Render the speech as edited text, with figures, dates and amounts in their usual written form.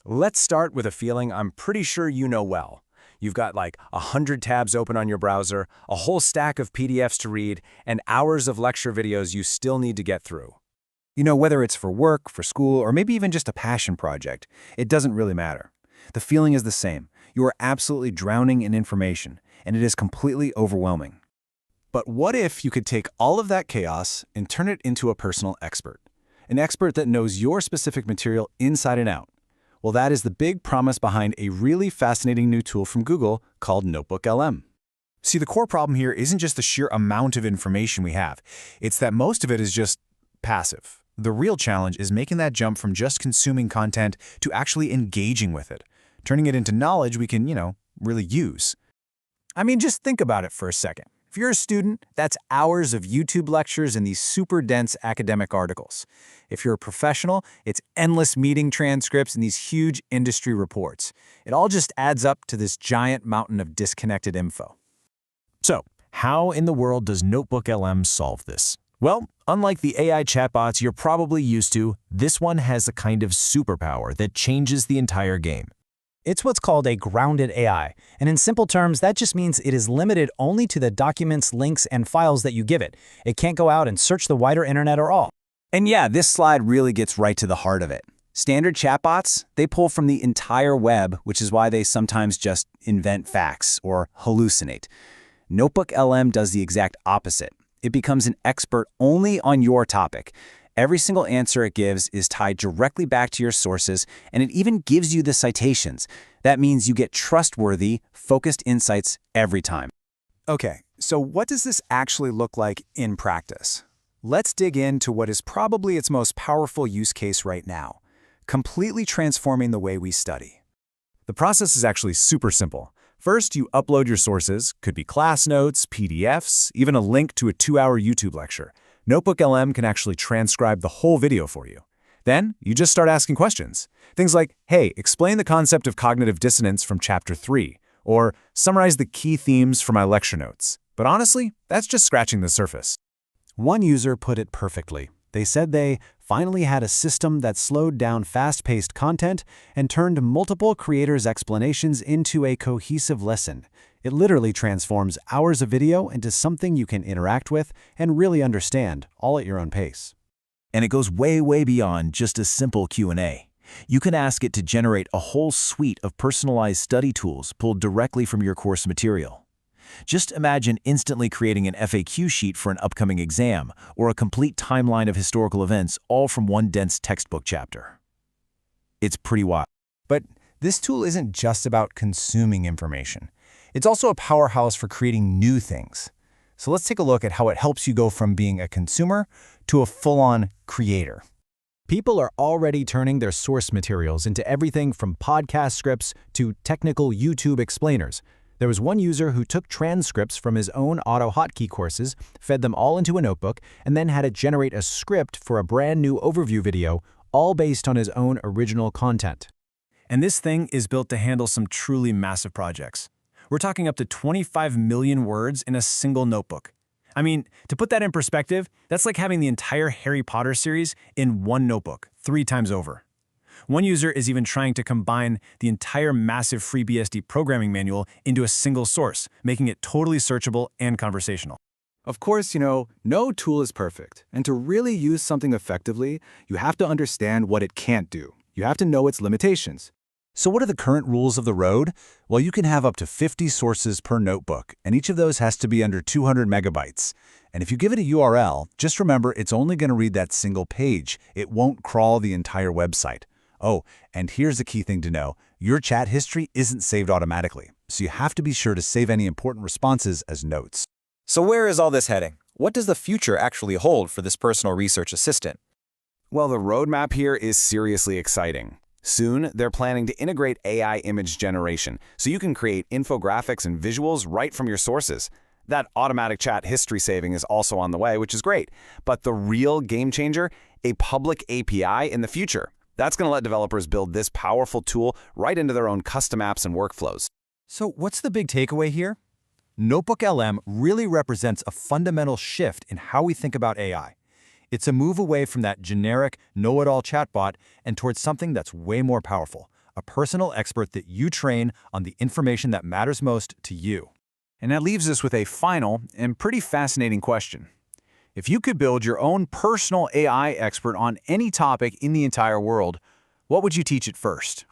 Let's start with a feeling I'm pretty sure you know well. You've got like 100 tabs open on your browser, a whole stack of PDFs to read, and hours of lecture videos you still need to get through. Whether it's for work, for school, or maybe even just a passion project, it doesn't really matter. The feeling is the same. You are absolutely drowning in information, and it is completely overwhelming. But what if you could take all of that chaos and turn it into a personal expert? An expert that knows your specific material inside and out. Well, that is the big promise behind a really fascinating new tool from Google called NotebookLM. See, the core problem here isn't just the sheer amount of information we have. It's that most of it is just passive. The real challenge is making that jump from just consuming content to actually engaging with it, turning it into knowledge we can, really use. Just think about it for a second. If you're a student, that's hours of YouTube lectures and these super dense academic articles. If you're a professional, it's endless meeting transcripts and these huge industry reports. It all just adds up to this giant mountain of disconnected info. So, how in the world does NotebookLM solve this? Well, unlike the AI chatbots you're probably used to, this one has a kind of superpower that changes the entire game. It's what's called a grounded AI, and in simple terms, that just means it is limited only to the documents, links, and files that you give it. It can't go out and search the wider internet or all. And yeah, this slide really gets right to the heart of it. Standard chatbots, they pull from the entire web, which is why they sometimes just invent facts or hallucinate. NotebookLM does the exact opposite. It becomes an expert only on your topic. Every single answer it gives is tied directly back to your sources, and it even gives you the citations. That means you get trustworthy, focused insights every time. Okay, so what does this actually look like in practice? Let's dig into what is probably its most powerful use case right now, completely transforming the way we study. The process is actually super simple. First, you upload your sources, could be class notes, PDFs, even a link to a 2-hour YouTube lecture. NotebookLM can actually transcribe the whole video for you. Then, you just start asking questions. Things like, hey, explain the concept of cognitive dissonance from Chapter 3, or summarize the key themes for my lecture notes. But honestly, that's just scratching the surface. One user put it perfectly. They said they finally had a system that slowed down fast-paced content and turned multiple creators' explanations into a cohesive lesson. It literally transforms hours of video into something you can interact with and really understand, all at your own pace. And it goes way, way beyond just a simple Q&A. You can ask it to generate a whole suite of personalized study tools pulled directly from your course material. Just imagine instantly creating an FAQ sheet for an upcoming exam or a complete timeline of historical events, all from one dense textbook chapter. It's pretty wild. But this tool isn't just about consuming information. It's also a powerhouse for creating new things. So let's take a look at how it helps you go from being a consumer to a full-on creator. People are already turning their source materials into everything from podcast scripts to technical YouTube explainers. There was one user who took transcripts from his own auto hotkey courses, fed them all into a notebook, and then had it generate a script for a brand new overview video, all based on his own original content. And this thing is built to handle some truly massive projects. We're talking up to 25 million words in a single notebook. To put that in perspective, that's like having the entire Harry Potter series in one notebook, 3 times over. One user is even trying to combine the entire massive FreeBSD programming manual into a single source, making it totally searchable and conversational. Of course, no tool is perfect. And to really use something effectively, you have to understand what it can't do. You have to know its limitations. So what are the current rules of the road? Well, you can have up to 50 sources per notebook, and each of those has to be under 200 megabytes. And if you give it a URL, just remember it's only going to read that single page. It won't crawl the entire website. Oh, and here's the key thing to know. Your chat history isn't saved automatically, so you have to be sure to save any important responses as notes. So where is all this heading? What does the future actually hold for this personal research assistant? Well, the roadmap here is seriously exciting. Soon, they're planning to integrate AI image generation, so you can create infographics and visuals right from your sources. That automatic chat history saving is also on the way, which is great. But the real game changer, a public API in the future. That's going to let developers build this powerful tool right into their own custom apps and workflows. So what's the big takeaway here? NotebookLM really represents a fundamental shift in how we think about AI. It's a move away from that generic, know-it-all chatbot and towards something that's way more powerful, a personal expert that you train on the information that matters most to you. And that leaves us with a final and pretty fascinating question. If you could build your own personal AI expert on any topic in the entire world, what would you teach it first?